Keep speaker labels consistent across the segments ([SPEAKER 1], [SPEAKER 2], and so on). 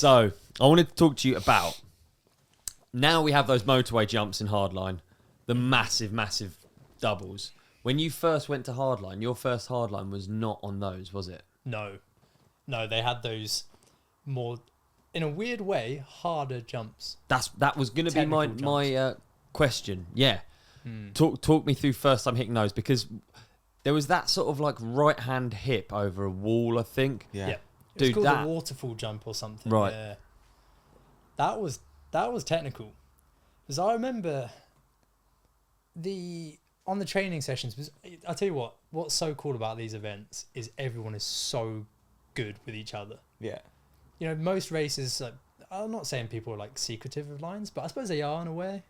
[SPEAKER 1] So, I wanted to talk to you about, now we have those motorway jumps in Hardline, the massive, massive doubles. When you first went to Hardline, your first Hardline was not on those, was it?
[SPEAKER 2] No, they had those more, in a weird way, harder jumps.
[SPEAKER 1] That was going to be my question. Yeah, talk me through first time hitting those, because there was that sort of like right hand hip over a wall, I think.
[SPEAKER 2] Yeah. It was called a waterfall jump or something.
[SPEAKER 1] Right.
[SPEAKER 2] Yeah. That was technical, because I remember on the training sessions. Because I tell you what's so cool about these events is everyone is so good with each other.
[SPEAKER 3] Yeah.
[SPEAKER 2] You know, most races, I'm not saying people are like secretive of lines, but I suppose they are in a way.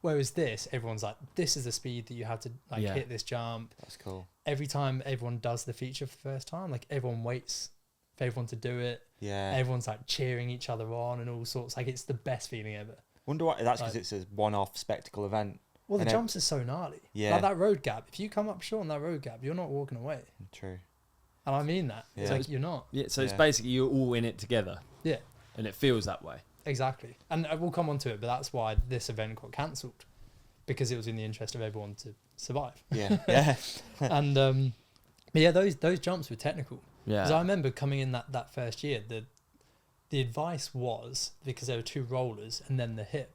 [SPEAKER 2] Whereas this, everyone's like, this is the speed that you have to hit this jump.
[SPEAKER 3] That's cool.
[SPEAKER 2] Every time everyone does the feature for the first time, like everyone waits for everyone to do it.
[SPEAKER 3] Yeah.
[SPEAKER 2] Everyone's like cheering each other on and all sorts. Like it's the best feeling ever.
[SPEAKER 3] Wonder why that's, because it's a one-off spectacle event.
[SPEAKER 2] Well, the jumps are so gnarly.
[SPEAKER 3] Yeah.
[SPEAKER 2] Like that road gap. If you come up short on that road gap, you're not walking away.
[SPEAKER 3] True.
[SPEAKER 2] And I mean that.
[SPEAKER 3] Yeah.
[SPEAKER 2] It's like you're not.
[SPEAKER 1] Yeah, so it's basically you're all in it together.
[SPEAKER 2] Yeah.
[SPEAKER 1] And it feels that way.
[SPEAKER 2] Exactly. And we'll come on to it, but that's why this event got cancelled, because it was in the interest of everyone to survive.
[SPEAKER 3] Yeah. Yeah.
[SPEAKER 2] And but yeah, those jumps were technical.
[SPEAKER 1] Yeah.
[SPEAKER 2] Because I remember coming in that first year, the advice was, because there were 2 rollers and then the hip,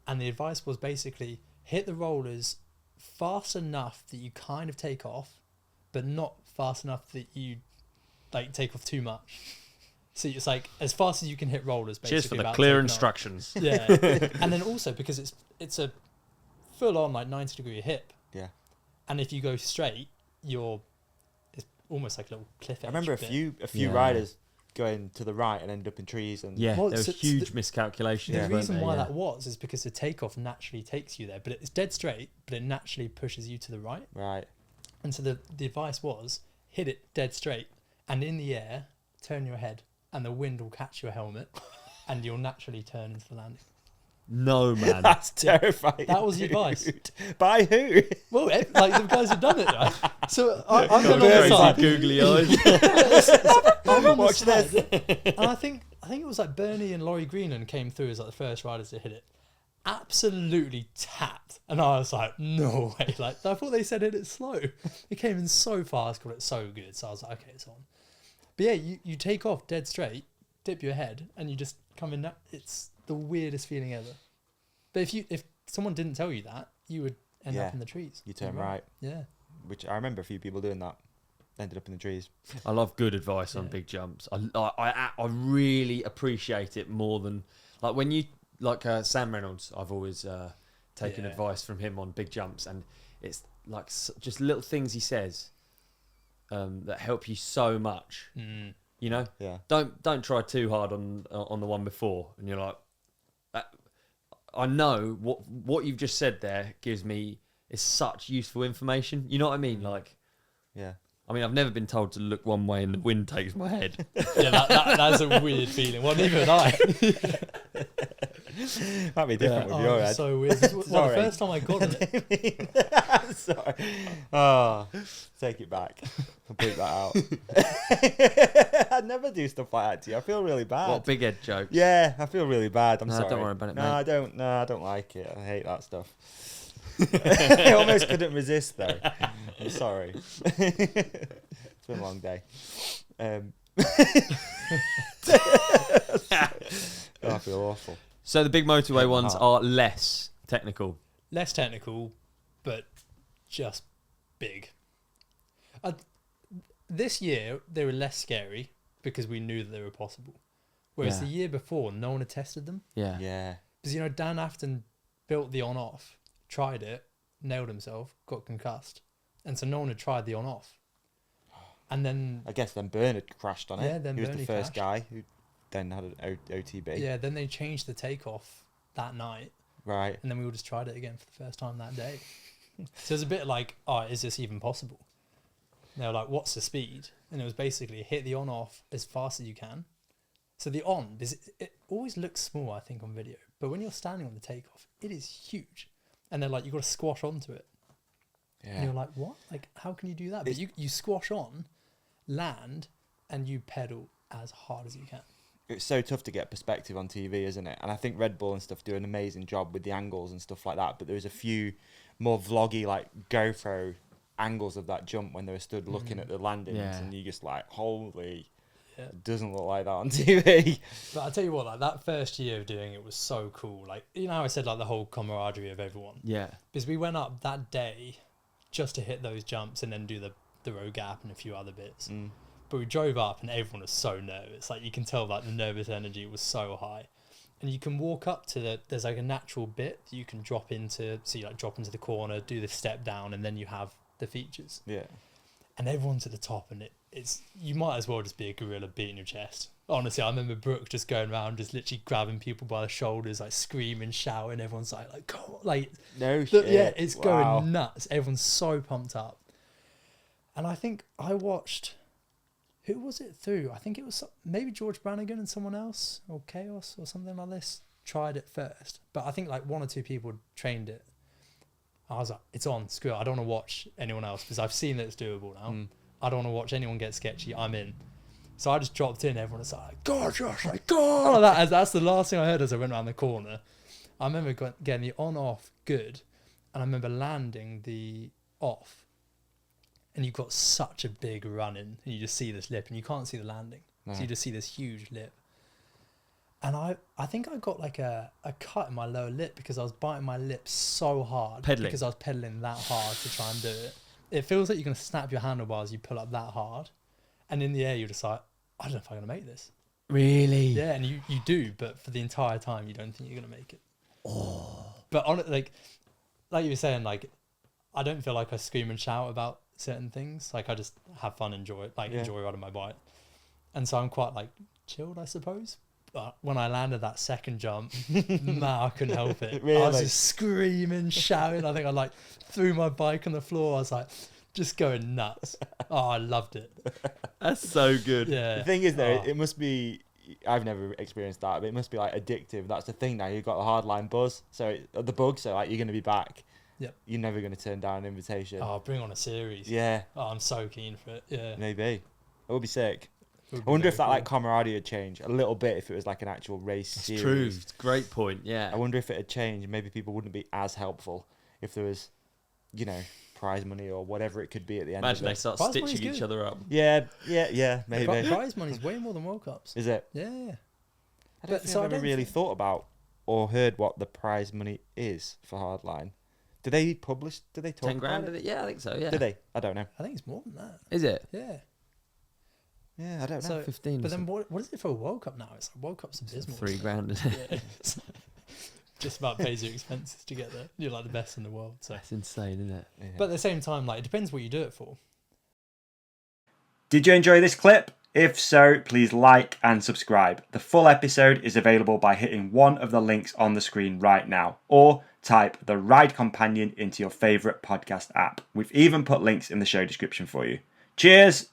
[SPEAKER 2] and the advice was basically hit the rollers fast enough that you kind of take off, but not fast enough that you like take off too much. So it's like as fast as you can hit rollers. Basically,
[SPEAKER 1] cheers for the clear instructions.
[SPEAKER 2] Yeah. And then also because it's a full on like 90-degree hip.
[SPEAKER 3] Yeah.
[SPEAKER 2] And if you go straight, it's almost like a little cliff edge.
[SPEAKER 3] I remember a few riders going to the right and end up in trees, and
[SPEAKER 1] there was huge miscalculations.
[SPEAKER 2] The reason why that was is because the takeoff naturally takes you there, but it's dead straight, but it naturally pushes you to the right.
[SPEAKER 3] Right.
[SPEAKER 2] And so the advice was hit it dead straight, and in the air, turn your head, and the wind will catch your helmet, and you'll naturally turn into the landing.
[SPEAKER 1] No, man.
[SPEAKER 3] That's terrifying.
[SPEAKER 2] That was the advice.
[SPEAKER 3] By who?
[SPEAKER 2] Well, like the guys have done it, right? So I'm on the side.
[SPEAKER 1] Googly eyes.
[SPEAKER 2] I'm on
[SPEAKER 3] Watch
[SPEAKER 2] the side. And I think it was like Bernie and Laurie Greenland came through as like the first riders to hit it. Absolutely tapped. And I was like, no way. Like, I thought they said hit it slow. It came in so fast, got it so good. So I was like, okay, it's on. But yeah, you take off dead straight, dip your head, and you just come in. It's the weirdest feeling ever. But if someone didn't tell you that, you would end up in the trees.
[SPEAKER 3] You turn right.
[SPEAKER 2] Yeah.
[SPEAKER 3] Which I remember a few people doing that. Ended up in the trees.
[SPEAKER 1] I love good advice on big jumps. I really appreciate it more than like when you Sam Reynolds. I've always taken advice from him on big jumps, and it's like just little things he says that help you so much. You know, don't try too hard on the one before, and you're like, I know what you've just said there gives me is such useful information. You know what I mean? Like,
[SPEAKER 3] yeah.
[SPEAKER 1] I mean, I've never been told to look one way and the wind takes my head.
[SPEAKER 2] Yeah, that's a weird feeling. Well, neither had I.
[SPEAKER 3] Might be different with your head.
[SPEAKER 2] So weird. Well, the first time I got it.
[SPEAKER 3] Sorry. Oh, take it back. I'll bleep that out. I'd never do stuff like that to you. I feel really bad.
[SPEAKER 1] What big head jokes?
[SPEAKER 3] Yeah, I feel really bad. I'm sorry.
[SPEAKER 1] Don't worry about it, mate.
[SPEAKER 3] No, I don't. No, I don't like it. I hate that stuff. I almost couldn't resist though. I'm sorry. It's been a long day. I feel awful.
[SPEAKER 1] So the big motorway ones are less technical.
[SPEAKER 2] Less technical, but just big. This year, they were less scary because we knew that they were possible. Whereas the year before, no one had tested them.
[SPEAKER 1] Yeah.
[SPEAKER 3] Yeah.
[SPEAKER 2] Because, Dan Afton built the on-off, tried it, nailed himself, got concussed. And so no one had tried the on-off. And then...
[SPEAKER 3] I guess then Bernard crashed on it.
[SPEAKER 2] Yeah, then
[SPEAKER 3] he was
[SPEAKER 2] Bernie
[SPEAKER 3] the first
[SPEAKER 2] crashed.
[SPEAKER 3] guy who then had an OTB.
[SPEAKER 2] Yeah, then they changed the takeoff that night.
[SPEAKER 3] Right.
[SPEAKER 2] And then we all just tried it again for the first time that day. So it was a bit like, is this even possible? And they were like, what's the speed? And it was basically hit the on-off as fast as you can. So the on, it always looks small, I think, on video. But when you're standing on the takeoff, it is huge. And they're like, you've got to squash onto it. Yeah. And you're like, what? Like, how can you do that? But you squash on, land, and you pedal as hard as you can.
[SPEAKER 3] it's so tough to get perspective on TV, isn't it? And I think Red Bull and stuff do an amazing job with the angles and stuff like that. But there's a few more vloggy, like GoPro angles of that jump when they were stood looking at the landings, and you just like, holy, it doesn't look like that on TV.
[SPEAKER 2] But I tell you what, like that first year of doing it was so cool. Like, you know how I said like the whole camaraderie of everyone.
[SPEAKER 1] Yeah.
[SPEAKER 2] Because we went up that day just to hit those jumps and then do the row gap and a few other bits. But we drove up and everyone was so nervous. Like you can tell like the nervous energy was so high. And you can walk up to there's like a natural bit that you can drop into. So you like drop into the corner, do the step down, and then you have the features.
[SPEAKER 3] Yeah.
[SPEAKER 2] And everyone's at the top, and it's you might as well just be a gorilla beating your chest. Honestly, I remember Brooke just going around, just literally grabbing people by the shoulders, like screaming, shouting. Everyone's like, come on, like,
[SPEAKER 3] no shit.
[SPEAKER 2] Yeah, it's going nuts. Everyone's so pumped up. And I think I watched, who was it through? I think it was maybe George Brannigan and someone else, or Chaos or something like this, tried it first. But I think like one or two people trained it. I was like, it's on, screw it. I don't want to watch anyone else because I've seen that it's doable now. I don't want to watch anyone get sketchy. I'm in. So I just dropped in. Everyone was like, go, Josh, like, go. Like that. That's the last thing I heard as I went around the corner. I remember getting the on-off good. And I remember landing the off. And you've got such a big run in. And you just see this lip and you can't see the landing. So you just see this huge lip. And I think I got like a cut in my lower lip because I was biting my lips so hard.
[SPEAKER 1] Pedaling.
[SPEAKER 2] Because I was pedaling that hard to try and do it. It feels like you're going to snap your handlebars. You pull up that hard. And in the air, you're just like, I don't know if I'm going to make this.
[SPEAKER 1] Really?
[SPEAKER 2] Yeah, and you do. But for the entire time, you don't think you're going to make it. But on it, like you were saying, like, I don't feel like I scream and shout about certain things. Like, I just have fun, enjoy riding my bike. And so I'm quite, like, chilled, I suppose. But when I landed that second jump, I couldn't help it.
[SPEAKER 3] Really?
[SPEAKER 2] I was just screaming, shouting. I think I like threw my bike on the floor. I was like just going nuts. Oh, I loved it.
[SPEAKER 1] That's so good.
[SPEAKER 2] Yeah.
[SPEAKER 3] The thing is though, it must be, I've never experienced that, but it must be like addictive. That's the thing now. You've got the hardline buzz. So the bug, so like you're going to be back.
[SPEAKER 2] Yep.
[SPEAKER 3] You're never going to turn down an invitation.
[SPEAKER 2] Oh, bring on a series.
[SPEAKER 3] Yeah.
[SPEAKER 2] Oh, I'm so keen for it. Yeah.
[SPEAKER 3] Maybe. It would be sick.
[SPEAKER 2] It would
[SPEAKER 3] I
[SPEAKER 2] be
[SPEAKER 3] wonder if
[SPEAKER 2] very
[SPEAKER 3] that like
[SPEAKER 2] cool.
[SPEAKER 3] camaraderie would change a little bit if it was like an actual race series.
[SPEAKER 1] True. Great point. Yeah.
[SPEAKER 3] I wonder if it had changed. Maybe people wouldn't be as helpful if there was, you know, prize money or whatever it could be at the end
[SPEAKER 1] Imagine
[SPEAKER 3] of
[SPEAKER 1] they
[SPEAKER 3] it.
[SPEAKER 1] start
[SPEAKER 2] Prize
[SPEAKER 1] stitching
[SPEAKER 2] money's
[SPEAKER 1] each
[SPEAKER 2] good.
[SPEAKER 1] other up.
[SPEAKER 3] Yeah, maybe.
[SPEAKER 2] Prize money's way more than World Cups.
[SPEAKER 3] Is it?
[SPEAKER 2] Yeah.
[SPEAKER 3] I don't think I've ever really thought about or heard what the prize money is for Hardline. Do they publish? Do they talk
[SPEAKER 1] 10 grand?
[SPEAKER 3] about it?
[SPEAKER 1] Yeah, I think so. Yeah.
[SPEAKER 3] Do they? I don't know.
[SPEAKER 2] I think it's more than that.
[SPEAKER 1] Is it?
[SPEAKER 2] Yeah.
[SPEAKER 3] Yeah, I don't know.
[SPEAKER 2] So
[SPEAKER 1] 15.
[SPEAKER 2] But then what is it for a World Cup now? It's like World Cup's abysmal.
[SPEAKER 1] 3 grand. Isn't it?
[SPEAKER 2] Yeah. Just about pays your expenses to get there. You're like the best in the world. So,
[SPEAKER 1] That's insane, isn't it?
[SPEAKER 3] Yeah.
[SPEAKER 2] but at the same time, like it depends what you do it for.
[SPEAKER 4] Did you enjoy this clip? If so, please like and subscribe. The full episode is available by hitting one of the links on the screen right now, or type the Ride Companion into your favourite podcast app. We've even put links in the show description for you. Cheers!